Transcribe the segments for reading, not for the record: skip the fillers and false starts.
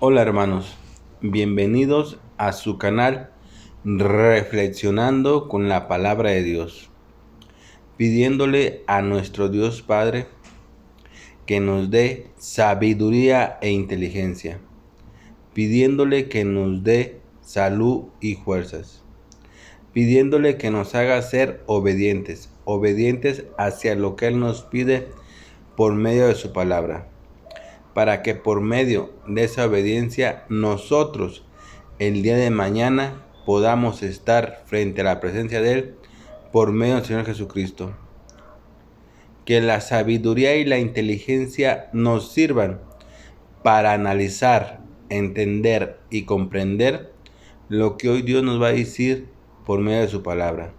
Hola hermanos, bienvenidos a su canal Reflexionando con la Palabra de Dios, pidiéndole a nuestro Dios Padre que nos dé sabiduría e inteligencia, pidiéndole que nos dé salud y fuerzas, pidiéndole que nos haga ser obedientes hacia lo que Él nos pide por medio de su palabra, para que por medio de esa obediencia nosotros el día de mañana podamos estar frente a la presencia de Él por medio del Señor Jesucristo. Que la sabiduría y la inteligencia nos sirvan para analizar, entender y comprender lo que hoy Dios nos va a decir por medio de su palabra.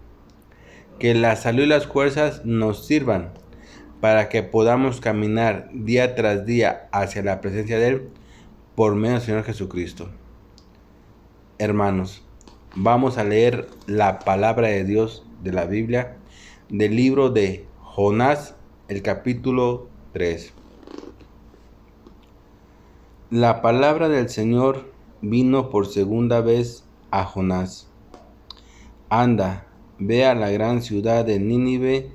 Que la salud y las fuerzas nos sirvan para que podamos caminar día tras día hacia la presencia de Él por medio del Señor Jesucristo. Hermanos, vamos a leer la palabra de Dios de la Biblia, del libro de Jonás, el capítulo 3. La palabra del Señor vino por segunda vez a Jonás. Anda, ve a la gran ciudad de Nínive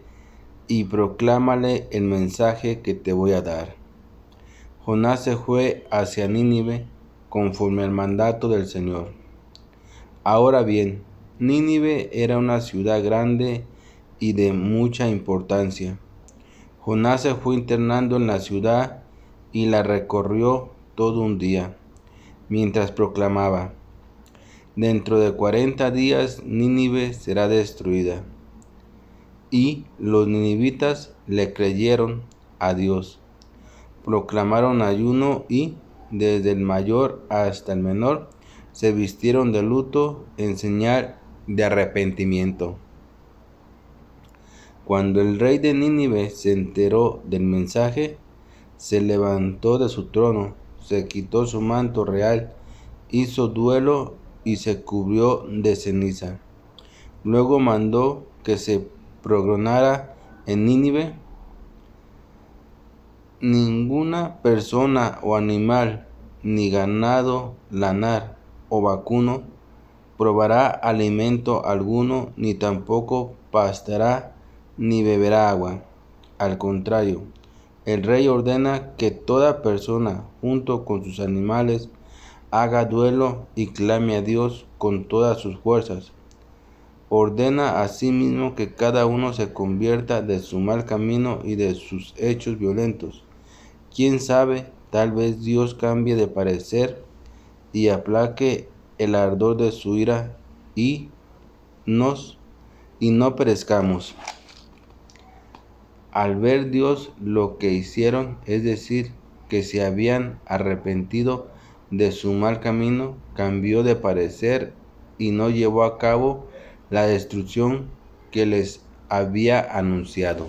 y proclámale el mensaje que te voy a dar. Jonás se fue hacia Nínive conforme al mandato del Señor. Ahora bien, Nínive era una ciudad grande y de mucha importancia. Jonás se fue internando en la ciudad y la recorrió todo un día, mientras proclamaba: dentro de 40 días Nínive será destruida. Y los ninivitas le creyeron a Dios. Proclamaron ayuno y, desde el mayor hasta el menor, se vistieron de luto en señal de arrepentimiento. Cuando el rey de Nínive se enteró del mensaje, se levantó de su trono, se quitó su manto real, hizo duelo y se cubrió de ceniza. Luego mandó que se pregonara en Nínive: ninguna persona o animal, ni ganado lanar o vacuno, probará alimento alguno, ni tampoco pastará ni beberá agua. Al contrario, el rey ordena que toda persona, junto con sus animales, haga duelo y clame a Dios con todas sus fuerzas. Ordena asimismo que cada uno se convierta de su mal camino y de sus hechos violentos. Quién sabe, tal vez Dios cambie de parecer y aplaque el ardor de su ira y no perezcamos. Al ver Dios lo que hicieron, es decir, que se habían arrepentido de su mal camino, cambió de parecer y no llevó a cabo la destrucción que les había anunciado.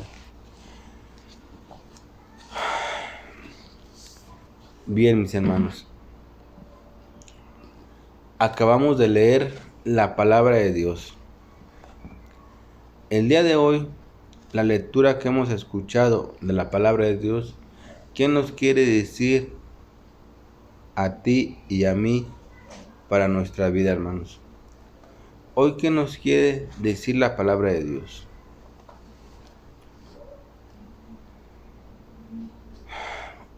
Bien, mis hermanos, acabamos de leer la palabra de Dios. El día de hoy, la lectura que hemos escuchado de la palabra de Dios, ¿qué nos quiere decir a ti y a mí para nuestra vida, hermanos? Hoy, ¿qué nos quiere decir la palabra de Dios?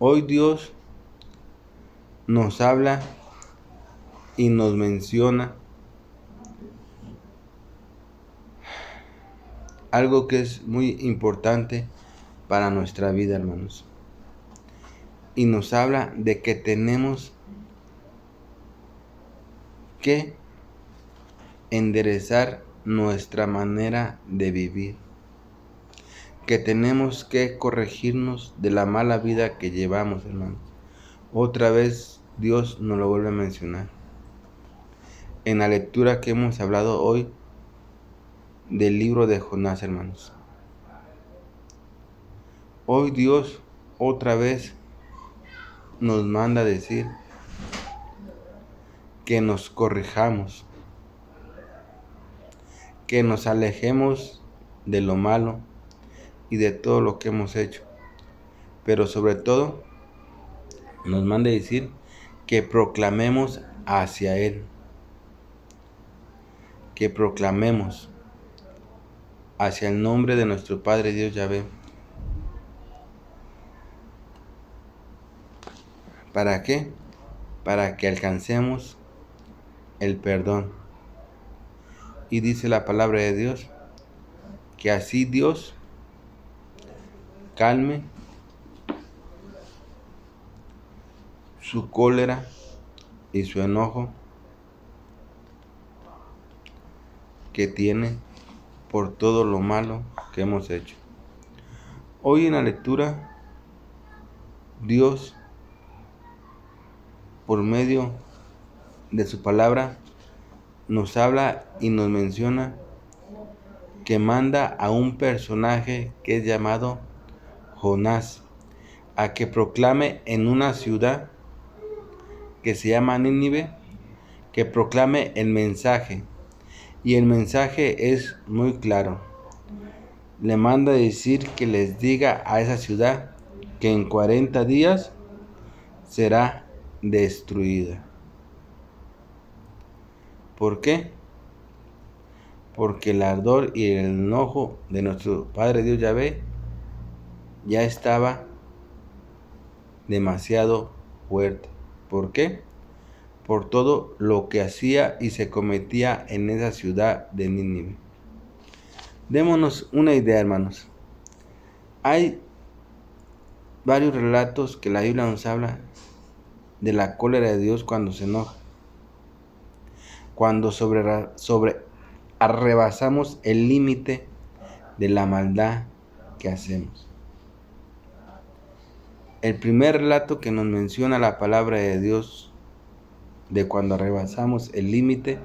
Hoy Dios nos habla y nos menciona algo que es muy importante para nuestra vida, hermanos. Y nos habla de que tenemos que enderezar nuestra manera de vivir, que tenemos que corregirnos de la mala vida que llevamos, hermanos. Otra vez Dios nos lo vuelve a mencionar en la lectura que hemos hablado hoy del libro de Jonás, hermanos. Hoy Dios otra vez nos manda a decir que nos corrijamos, que nos alejemos de lo malo y de todo lo que hemos hecho, pero sobre todo nos manda a decir que proclamemos hacia Él, que proclamemos hacia el nombre de nuestro Padre Dios Yahvé. ¿Para qué? Para que alcancemos el perdón. Y dice la palabra de Dios, que así Dios calme su cólera y su enojo que tiene por todo lo malo que hemos hecho. Hoy en la lectura, Dios, por medio de su palabra, nos habla y nos menciona que manda a un personaje que es llamado Jonás a que proclame en una ciudad que se llama Nínive, que proclame el mensaje. Y el mensaje es muy claro. Le manda a decir que les diga a esa ciudad que en 40 días será destruida. ¿Por qué? Porque el ardor y el enojo de nuestro Padre Dios Yahvé ya estaba demasiado fuerte. ¿Por qué? Por todo lo que hacía y se cometía en esa ciudad de Nínive. Démonos una idea, hermanos. Hay varios relatos que la Biblia nos habla de la cólera de Dios cuando se enoja. Cuando rebasamos el límite de la maldad que hacemos. El primer relato que nos menciona la palabra de Dios de cuando rebasamos el límite,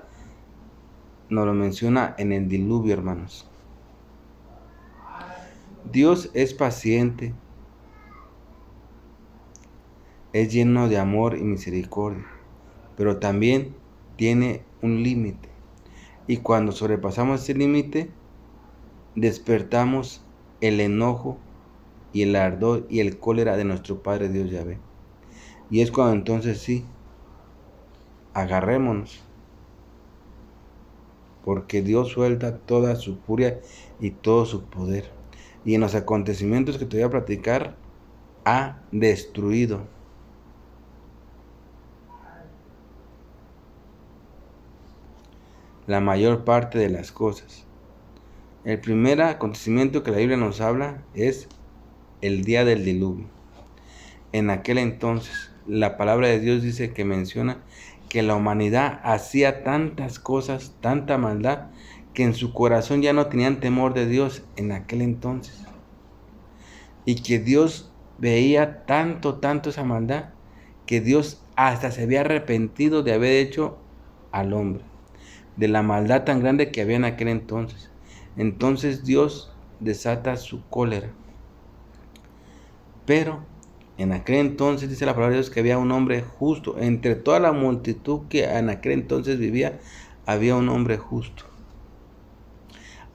nos lo menciona en el diluvio, hermanos. Dios es paciente, es lleno de amor y misericordia, pero también tiene un límite. Y cuando sobrepasamos ese límite, despertamos el enojo y el ardor y el cólera de nuestro Padre Dios Yahvé. Y es cuando entonces sí, agarrémonos, porque Dios suelta toda su furia y todo su poder. Y en los acontecimientos que te voy a platicar, ha destruido la mayor parte de las cosas. El primer acontecimiento que la Biblia nos habla es el día del diluvio. En aquel entonces, la palabra de Dios dice que menciona que la humanidad hacía tantas cosas, tanta maldad, que en su corazón ya no tenían temor de Dios en aquel entonces. Y que Dios veía tanto esa maldad, que Dios hasta se había arrepentido de haber hecho al hombre, de la maldad tan grande que había en aquel entonces. Entonces Dios desata su cólera. Pero en aquel entonces dice la palabra de Dios que había un hombre justo. Entre toda la multitud que en aquel entonces vivía, había un hombre justo,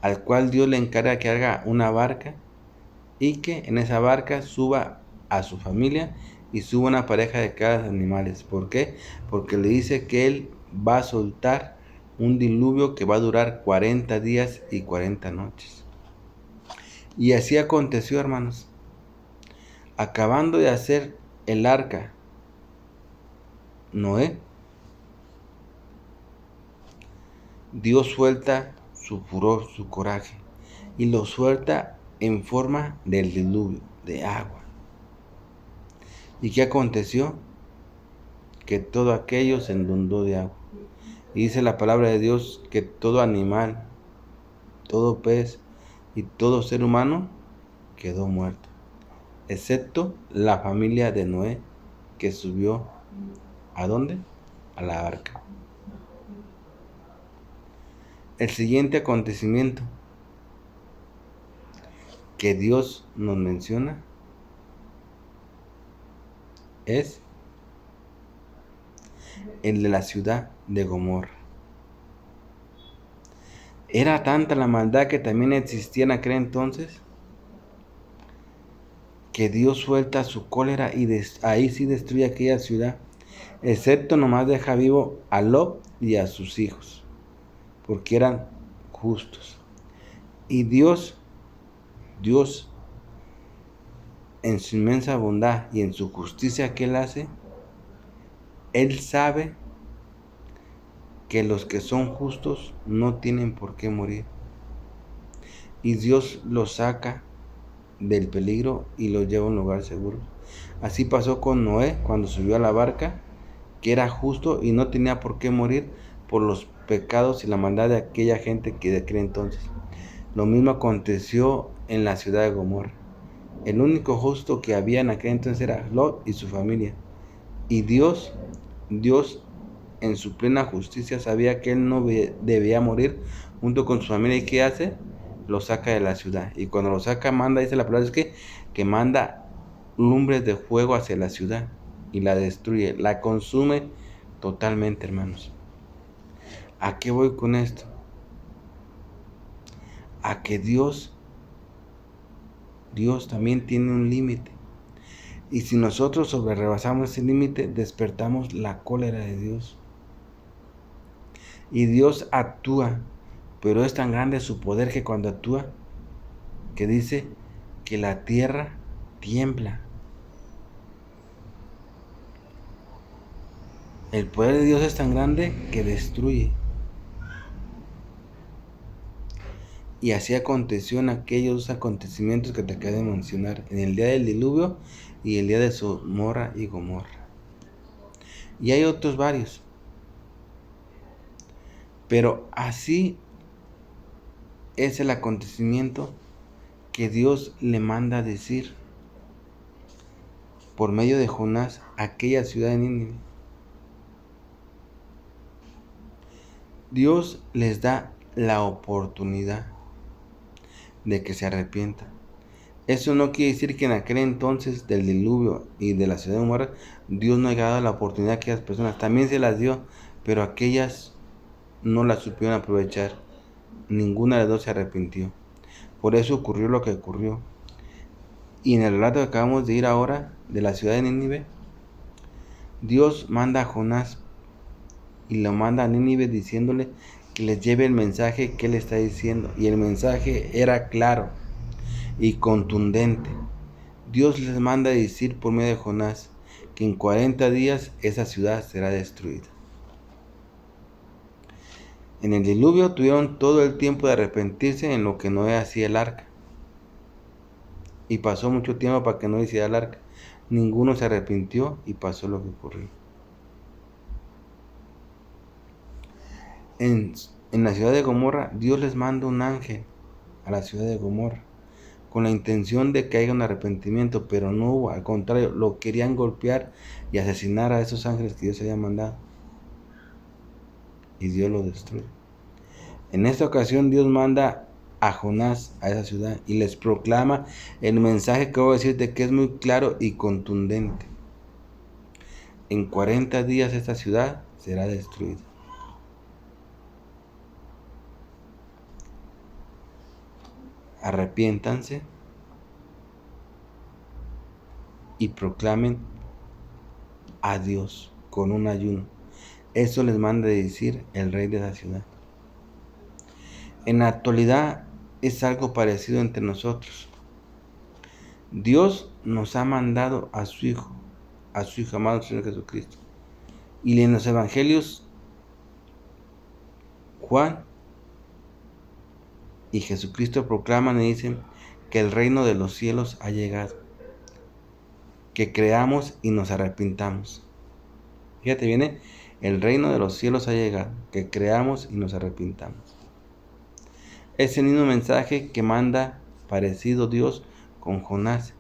al cual Dios le encarga que haga una barca y que en esa barca suba a su familia y suba una pareja de cada animales. ¿Por qué? Porque le dice que él va a soltar un diluvio que va a durar 40 días y 40 noches. Y así aconteció, hermanos. Acabando de hacer el arca, Noé, Dios suelta su furor, su coraje, y lo suelta en forma del diluvio, de agua. ¿Y qué aconteció? Que todo aquello se inundó de agua. Y dice la palabra de Dios que todo animal, todo pez y todo ser humano quedó muerto, excepto la familia de Noé, que subió ¿a dónde? A la arca. El siguiente acontecimiento que Dios nos menciona es el de la ciudad de Gomorra. Era tanta la maldad que también existía en aquel entonces, que Dios suelta su cólera y ahí sí destruye aquella ciudad. excepto nomás deja vivo a Lot y a sus hijos, porque eran justos. Y Dios en su inmensa bondad y en su justicia que Él hace, Él sabe que los que son justos no tienen por qué morir. Y Dios los saca del peligro y los lleva a un lugar seguro. Así pasó con Noé cuando subió a la barca, que era justo y no tenía por qué morir por los pecados y la maldad de aquella gente que de aquel entonces. Lo mismo aconteció en la ciudad de Gomorra. El único justo que había en aquel entonces era Lot y su familia. Y Dios en su plena justicia sabía que él no debía morir junto con su familia. ¿Y qué hace? Lo saca de la ciudad. Y cuando lo saca, manda, dice la palabra, es que manda lumbres de fuego hacia la ciudad y la destruye, la consume totalmente, hermanos. ¿A qué voy con esto? A que Dios también tiene un límite. Y si nosotros rebasamos ese límite, despertamos la cólera de Dios. Y Dios actúa, pero es tan grande su poder que cuando actúa, que dice que la tierra tiembla. El poder de Dios es tan grande que destruye. Y así aconteció en aquellos acontecimientos que te acabo de mencionar, en el día del diluvio y el día de Sodoma y Gomorra. Y hay otros varios. Pero así es el acontecimiento que Dios le manda a decir por medio de Jonás a aquella ciudad de Nínive. Dios les da la oportunidad de que se arrepientan. Eso no quiere decir que en aquel entonces del diluvio y de la ciudad de Gomorra Dios no haya dado la oportunidad a aquellas personas. También se las dio, pero aquellas no las supieron aprovechar. Ninguna de las dos se arrepintió. Por eso ocurrió lo que ocurrió. Y en el relato que acabamos de ir ahora de la ciudad de Nínive, Dios manda a Jonás y lo manda a Nínive diciéndole que les lleve el mensaje que él está diciendo. Y el mensaje era claro y contundente. Dios les manda a decir por medio de Jonás que en 40 días esa ciudad será destruida. En el diluvio tuvieron todo el tiempo de arrepentirse en lo que Noé hacía el arca. Y pasó mucho tiempo para que Noé hiciera el arca. Ninguno se arrepintió y pasó lo que ocurrió. En la ciudad de Gomorra, Dios les manda un ángel a la ciudad de Gomorra con la intención de que haya un arrepentimiento, pero no hubo, al contrario, lo querían golpear y asesinar a esos ángeles que Dios había mandado. Y Dios lo destruye. En esta ocasión Dios manda a Jonás a esa ciudad y les proclama el mensaje que voy a decir, de que es muy claro y contundente. En 40 días esta ciudad será destruida. Arrepiéntanse y proclamen a Dios con un ayuno. Eso les manda decir el rey de la ciudad. En la actualidad es algo parecido entre nosotros. Dios nos ha mandado a su Hijo amado Señor Jesucristo. Y en los evangelios, Juan y Jesucristo proclaman y dicen que el reino de los cielos ha llegado, que creamos y nos arrepintamos. Fíjate, viene, el reino de los cielos ha llegado, que creamos y nos arrepintamos. Es el mismo mensaje que manda parecido Dios con Jonás.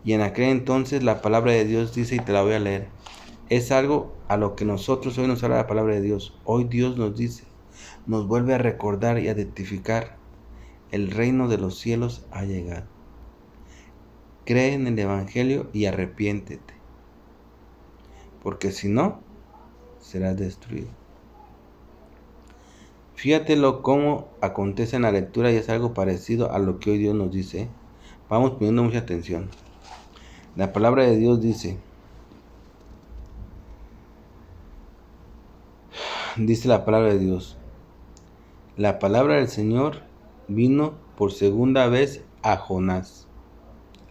Y en aquel entonces la palabra de Dios dice, y te la voy a leer, es algo a lo que nosotros hoy nos habla la palabra de Dios. Hoy Dios nos dice, nos vuelve a recordar y a identificar: el reino de los cielos ha llegado. Cree en el Evangelio y arrepiéntete, porque si no, serás destruido. Fíjatelo cómo acontece en la lectura y es algo parecido a lo que hoy Dios nos dice. Vamos poniendo mucha atención. La palabra de Dios dice: Dice la palabra de Dios. La palabra del Señor vino por segunda vez a Jonás,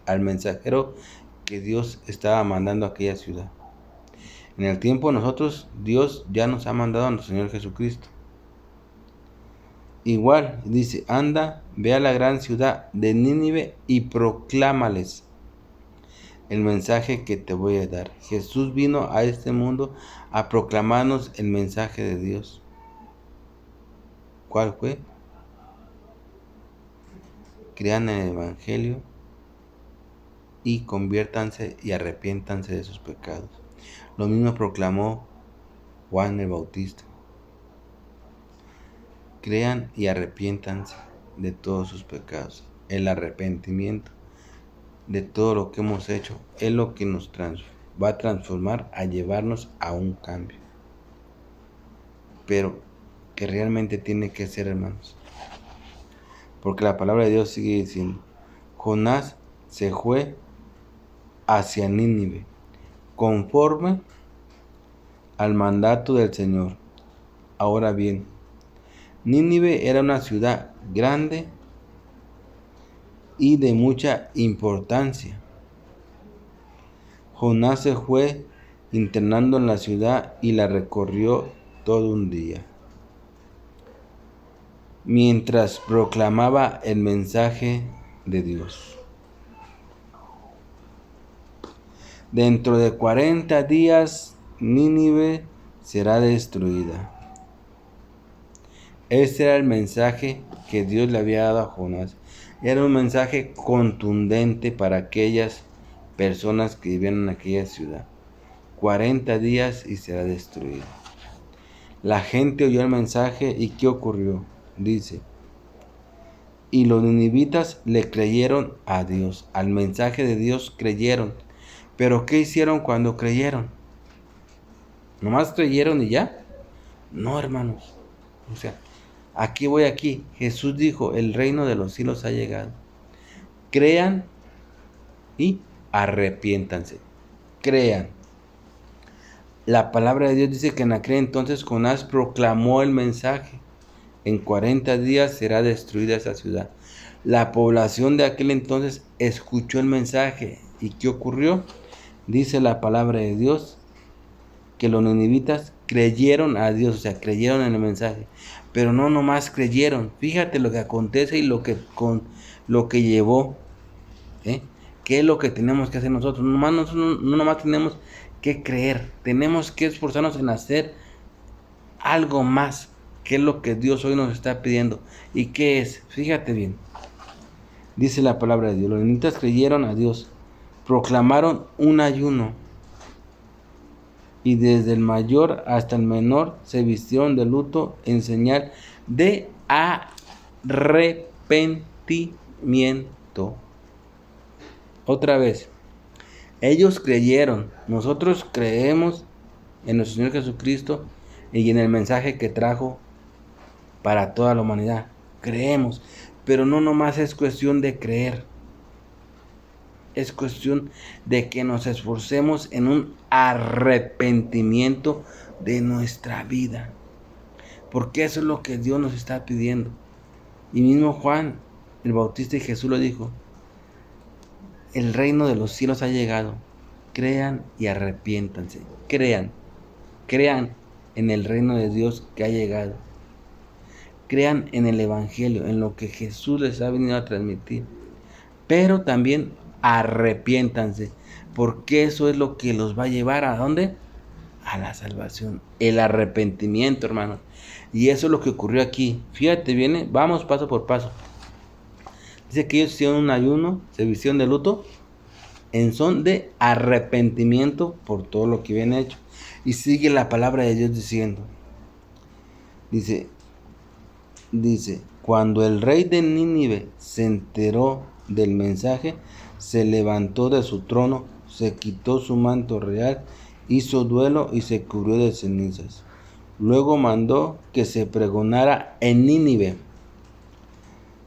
al mensajero que Dios estaba mandando a aquella ciudad. En el tiempo de nosotros, Dios ya nos ha mandado a nuestro Señor Jesucristo. Igual, dice, anda, ve a la gran ciudad de Nínive y proclámales el mensaje que te voy a dar. Jesús vino a este mundo a proclamarnos el mensaje de Dios. ¿Cuál fue? Crean en el Evangelio y conviértanse y arrepiéntanse de sus pecados. Lo mismo proclamó Juan el Bautista. Crean y arrepiéntanse de todos sus pecados. El arrepentimiento de todo lo que hemos hecho es lo que nos va a transformar, a llevarnos a un cambio. Pero que realmente tiene que ser, hermanos. Porque la palabra de Dios sigue diciendo, Jonás se fue hacia Nínive, conforme al mandato del Señor. Ahora bien, Nínive era una ciudad grande y de mucha importancia. Jonás se fue internando en la ciudad y la recorrió todo un día, mientras proclamaba el mensaje de Dios. Dentro de 40 días, Nínive será destruida. Ese era el mensaje que Dios le había dado a Jonás. Era un mensaje contundente para aquellas personas que vivían en aquella ciudad. 40 días y será destruida. La gente oyó el mensaje y ¿qué ocurrió? Dice, y los ninivitas le creyeron a Dios, al mensaje de Dios creyeron. Pero ¿qué hicieron cuando creyeron? ¿Nomás creyeron y ya? No, hermanos. O sea, aquí. Jesús dijo, el reino de los cielos ha llegado. Crean y arrepiéntanse. Crean. La palabra de Dios dice que en aquel entonces Jonás proclamó el mensaje. En 40 días será destruida esa ciudad. La población de aquel entonces escuchó el mensaje. ¿Y qué ocurrió? Dice la palabra de Dios que los ninivitas creyeron a Dios, o sea, creyeron en el mensaje. Pero no nomás creyeron. Fíjate lo que acontece y lo que llevó. ¿Qué es lo que tenemos que hacer nosotros? No nomás tenemos que creer. Tenemos que esforzarnos en hacer algo más. ¿Qué es lo que Dios hoy nos está pidiendo? ¿Y qué es? Fíjate bien. Dice la palabra de Dios. Los ninivitas creyeron a Dios. Proclamaron un ayuno. Y desde el mayor hasta el menor se vistieron de luto en señal de arrepentimiento. Otra vez. Ellos creyeron. Nosotros creemos en nuestro Señor Jesucristo y en el mensaje que trajo para toda la humanidad. Creemos. Pero no nomás es cuestión de creer. Es cuestión de que nos esforcemos en un arrepentimiento de nuestra vida. Porque eso es lo que Dios nos está pidiendo. Y mismo Juan el Bautista y Jesús lo dijo. El reino de los cielos ha llegado. Crean y arrepiéntanse. Crean en el reino de Dios que ha llegado. Crean en el Evangelio, en lo que Jesús les ha venido a transmitir. Pero también arrepiéntanse, porque eso es lo que los va a llevar ¿a dónde? A la salvación, el arrepentimiento, hermanos. Y eso es lo que ocurrió aquí. Fíjate, vamos paso por paso. Dice que ellos hicieron un ayuno, se vistieron de luto, en son de arrepentimiento por todo lo que habían hecho. Y sigue la palabra de Dios diciendo, dice, cuando el rey de Nínive se enteró del mensaje, se levantó de su trono, se quitó su manto real, hizo duelo y se cubrió de cenizas. Luego mandó que se pregonara en Nínive: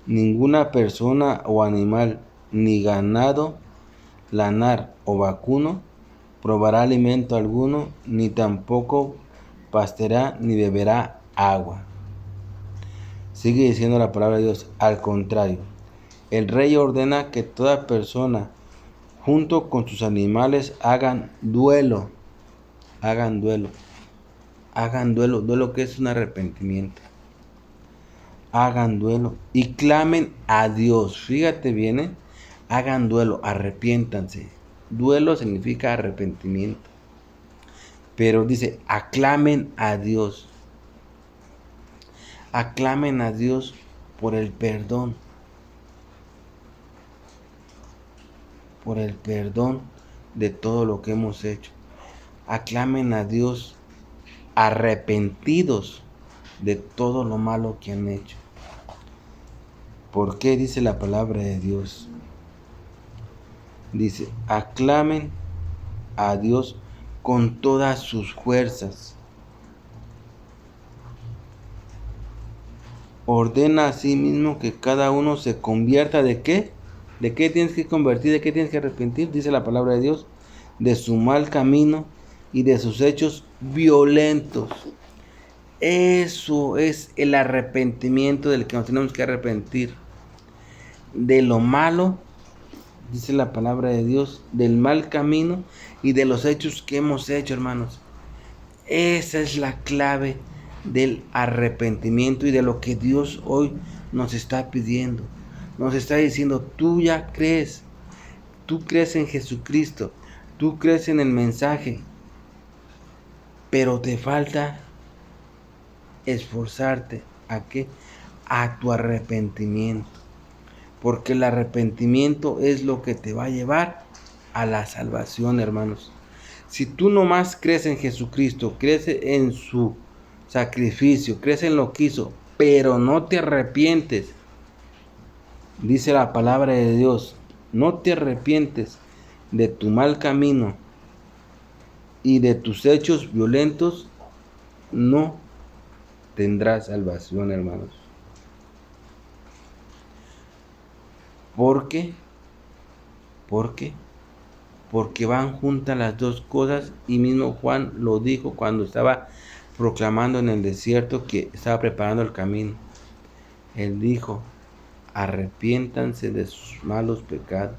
ninguna persona o animal, ni ganado, lanar o vacuno, probará alimento alguno, ni tampoco pastará ni beberá agua. Sigue diciendo la palabra de Dios. Al contrario, el rey ordena que toda persona, junto con sus animales, hagan duelo. Hagan duelo. Hagan duelo. Duelo que es un arrepentimiento. Hagan duelo y clamen a Dios. Fíjate bien, hagan duelo, arrepiéntanse. Duelo significa arrepentimiento. Pero dice, aclamen a Dios. Aclamen a Dios por el perdón. Por el perdón de todo lo que hemos hecho. Aclamen a Dios arrepentidos de todo lo malo que han hecho. ¿Por qué dice la palabra de Dios? Dice, aclamen a Dios con todas sus fuerzas. Ordena a sí mismo que cada uno se convierta ¿de qué? ¿De qué tienes que convertir? ¿De qué tienes que arrepentir? Dice la palabra de Dios, de su mal camino y de sus hechos violentos. Eso es el arrepentimiento del que nos tenemos que arrepentir. De lo malo, dice la palabra de Dios, del mal camino y de los hechos que hemos hecho, hermanos. Esa es la clave del arrepentimiento y de lo que Dios hoy nos está pidiendo. Nos está diciendo, tú ya crees, tú crees en Jesucristo, tú crees en el mensaje, pero te falta esforzarte ¿a qué? A tu arrepentimiento. Porque el arrepentimiento es lo que te va a llevar a la salvación, hermanos. Si tú nomás crees en Jesucristo, crees en su sacrificio, crees en lo que hizo, pero no te arrepientes, dice la palabra de Dios, no te arrepientes de tu mal camino y de tus hechos violentos, no tendrás salvación, hermanos. ¿Por qué? Porque van juntas las dos cosas, y mismo Juan lo dijo cuando estaba proclamando en el desierto que estaba preparando el camino. Él dijo, arrepiéntanse de sus malos pecados.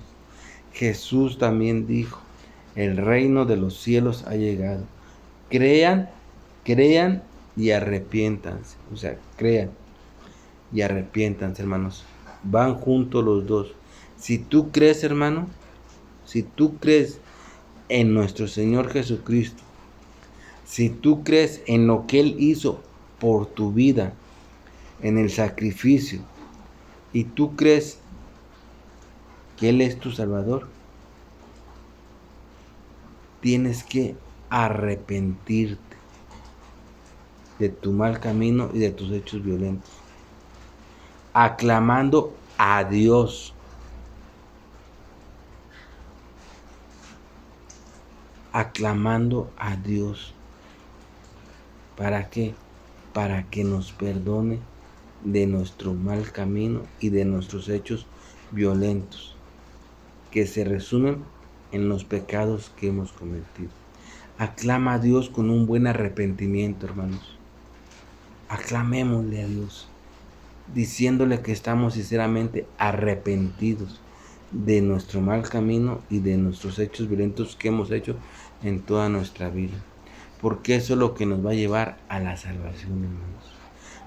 Jesús también dijo, el reino de los cielos ha llegado. Crean y arrepiéntanse. O sea, crean y arrepiéntanse, hermanos. Van juntos los dos. Si tú crees, hermano, si tú crees en nuestro Señor Jesucristo, si tú crees en lo que Él hizo por tu vida, en el sacrificio, y tú crees que Él es tu Salvador, tienes que arrepentirte de tu mal camino y de tus hechos violentos, aclamando a Dios. Aclamando a Dios. ¿Para qué? Para que nos perdone de nuestro mal camino y de nuestros hechos violentos, que se resumen en los pecados que hemos cometido. Aclama a Dios con un buen arrepentimiento, hermanos. Aclamémosle a Dios, diciéndole que estamos sinceramente arrepentidos de nuestro mal camino y de nuestros hechos violentos que hemos hecho en toda nuestra vida. Porque eso es lo que nos va a llevar a la salvación, hermanos.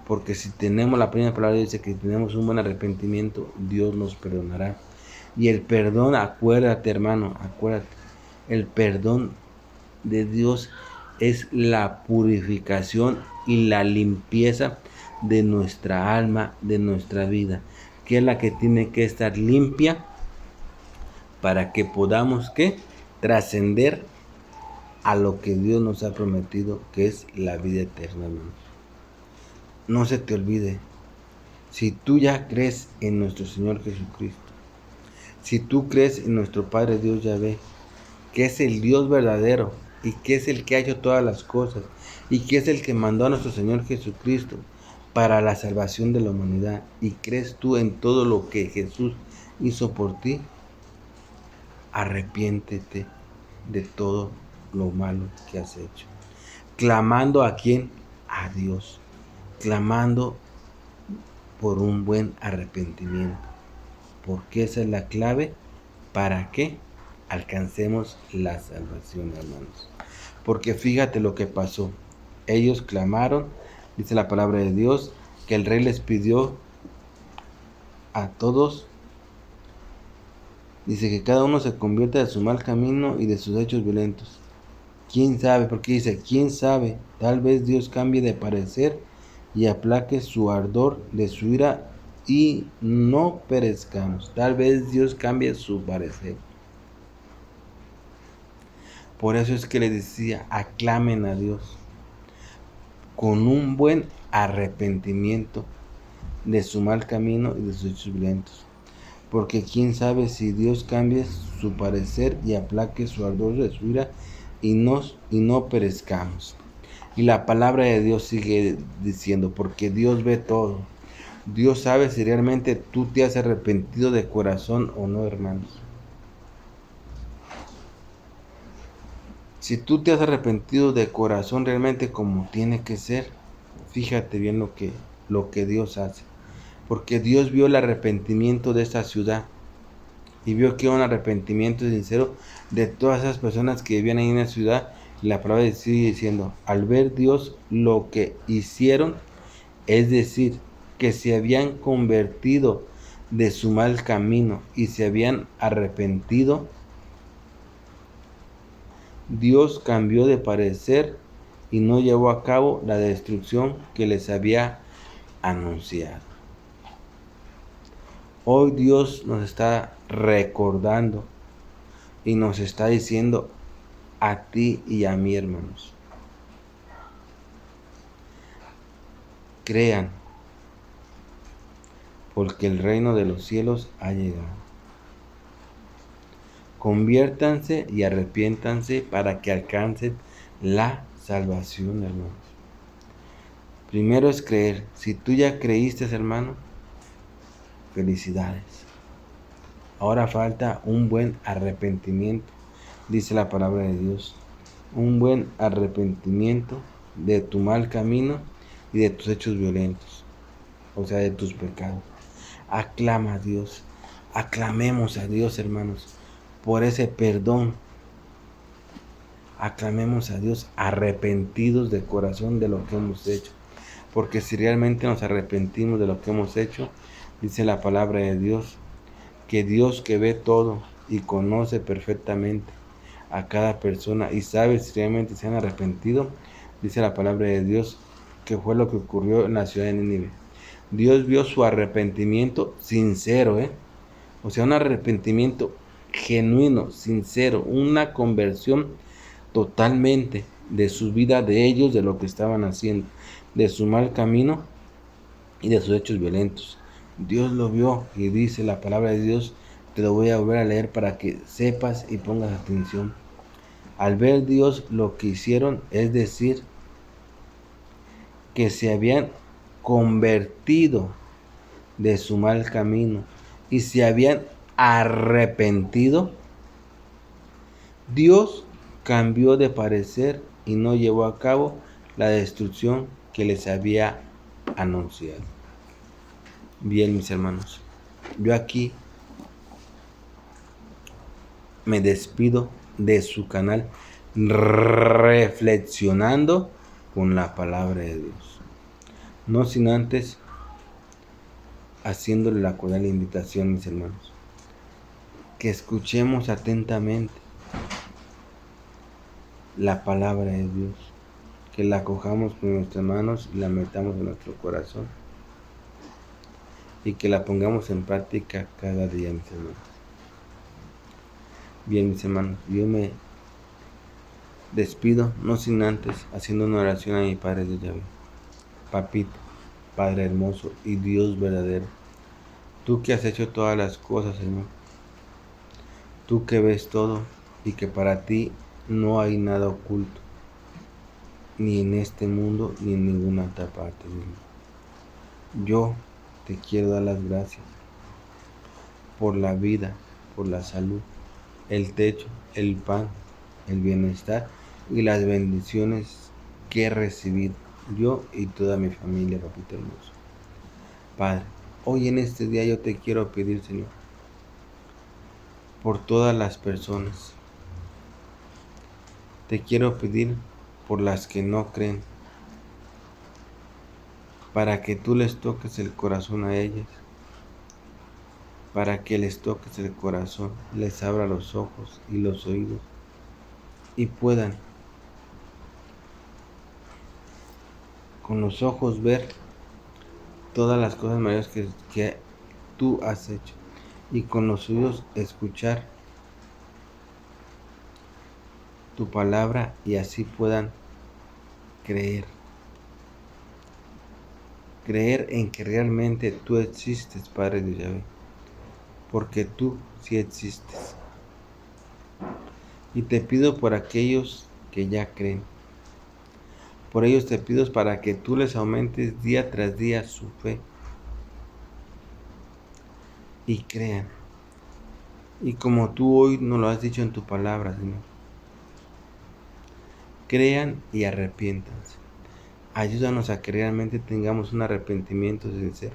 Porque si tenemos, la primera palabra dice que tenemos un buen arrepentimiento, Dios nos perdonará. Y el perdón, acuérdate, hermano, acuérdate, el perdón de Dios es la purificación y la limpieza de nuestra alma, de nuestra vida, que es la que tiene que estar limpia para que podamos ¿qué? Trascender a lo que Dios nos ha prometido, que es la vida eterna, hermanos. No se te olvide, si tú ya crees en nuestro Señor Jesucristo, si tú crees en nuestro Padre Dios Yahvé, que es el Dios verdadero y que es el que ha hecho todas las cosas y que es el que mandó a nuestro Señor Jesucristo para la salvación de la humanidad, y crees tú en todo lo que Jesús hizo por ti, arrepiéntete de todo lo malo que has hecho. clamando ¿a quién? A Dios, clamando por un buen arrepentimiento, porque esa es la clave para que alcancemos la salvación, hermanos. Porque fíjate lo que pasó. Ellos clamaron, dice la palabra de Dios, que el rey les pidió a todos, dice que cada uno se convierta de su mal camino y de sus hechos violentos. ¿Quién sabe? Porque dice, ¿quién sabe? Tal vez Dios cambie de parecer y aplaque su ardor de su ira y no perezcamos. Tal vez Dios cambie su parecer. Por eso es que le decía, aclamen a Dios con un buen arrepentimiento de su mal camino y de sus hechos violentos. Porque quién sabe si Dios cambie su parecer y aplaque su ardor de su ira y no perezcamos. Y la palabra de Dios sigue diciendo, porque Dios ve todo. Dios sabe si realmente tú te has arrepentido de corazón o no, hermanos. Si tú te has arrepentido de corazón realmente como tiene que ser, fíjate bien lo que Dios hace. Porque Dios vio el arrepentimiento de esta ciudad y vio que era un arrepentimiento sincero de todas esas personas que vivían ahí en la ciudad. Y la palabra sigue diciendo, al ver Dios lo que hicieron, es decir, que se habían convertido de su mal camino y se habían arrepentido, Dios cambió de parecer y no llevó a cabo la destrucción que les había anunciado. Hoy Dios nos está recordando y nos está diciendo a ti y a mí, hermanos, crean, porque el reino de los cielos ha llegado. Conviértanse y arrepiéntanse para que alcancen la salvación, hermanos. Primero es creer. Si tú ya creíste, hermano, felicidades. Ahora falta un buen arrepentimiento, dice la palabra de Dios. Un buen arrepentimiento de tu mal camino y de tus hechos violentos, o sea, de tus pecados. Aclama a Dios. Aclamemos a Dios, hermanos, por ese perdón. Aclamemos a Dios arrepentidos de corazón de lo que hemos hecho. Porque si realmente nos arrepentimos de lo que hemos hecho, dice la palabra de Dios, que Dios que ve todo y conoce perfectamente a cada persona y sabe si realmente se han arrepentido, dice la palabra de Dios, que fue lo que ocurrió en la ciudad de Nínive. Dios vio su arrepentimiento sincero, o sea, un arrepentimiento genuino, sincero, una conversión totalmente de su vida, de ellos, de lo que estaban haciendo, de su mal camino y de sus hechos violentos. Dios lo vio y dice la palabra de Dios, te lo voy a volver a leer para que sepas y pongas atención. Al ver Dios lo que hicieron, es decir, que se habían convertido de su mal camino y se habían arrepentido, Dios cambió de parecer y no llevó a cabo la destrucción que les había anunciado. Bien, mis hermanos, yo aquí me despido de su canal reflexionando con la palabra de Dios. No sin antes haciéndole la cordial invitación, mis hermanos, que escuchemos atentamente la palabra de Dios, que la cojamos con nuestras manos y la metamos en nuestro corazón y que la pongamos en práctica cada día, mis hermanos. Bien, mis hermanos, yo me despido, no sin antes haciendo una oración a mi Padre de Yahvé. Papito, Padre hermoso y Dios verdadero, tú que has hecho todas las cosas, Señor, tú que ves todo y que para ti no hay nada oculto, ni en este mundo ni en ninguna otra parte, Señor. Yo te quiero dar las gracias por la vida, por la salud, el techo, el pan, el bienestar y las bendiciones que he recibido, yo y toda mi familia, papito hermoso. Padre, hoy en este día yo te quiero pedir, Señor, por todas las personas. Te quiero pedir por las que no creen, para que tú les toques el corazón a ellas, para que les toques el corazón, les abra los ojos y los oídos y puedan con los ojos ver todas las cosas maravillosas que tú has hecho y con los oídos escuchar tu palabra y así puedan creer en que realmente tú existes, Padre de Yahvé, porque tú sí existes. Y te pido por aquellos que ya creen. Por ellos te pido para que tú les aumentes día tras día su fe y crean. Y como tú hoy nos lo has dicho en tu palabra, Señor, crean y arrepiéntanse. Ayúdanos a que realmente tengamos un arrepentimiento sincero,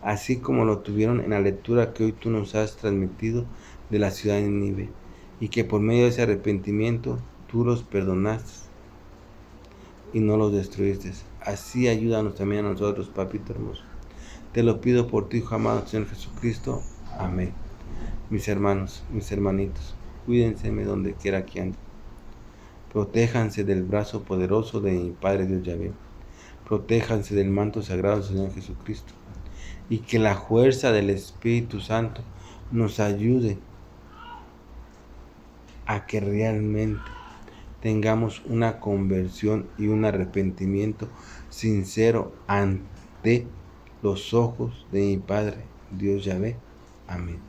así como lo tuvieron en la lectura que hoy tú nos has transmitido de la ciudad de Nínive, y que por medio de ese arrepentimiento tú los perdonaste y no los destruiste. Así ayúdanos también a nosotros, papito hermoso. Te lo pido por tu Hijo amado, Señor Jesucristo. Amén. Mis hermanos, mis hermanitos, cuídense donde quiera que anden. Protéjanse del brazo poderoso de mi Padre Dios Yahvé. Protéjanse del manto sagrado del Señor Jesucristo. Y que la fuerza del Espíritu Santo nos ayude a que realmente tengamos una conversión y un arrepentimiento sincero ante los ojos de mi Padre Dios Yahvé. Amén.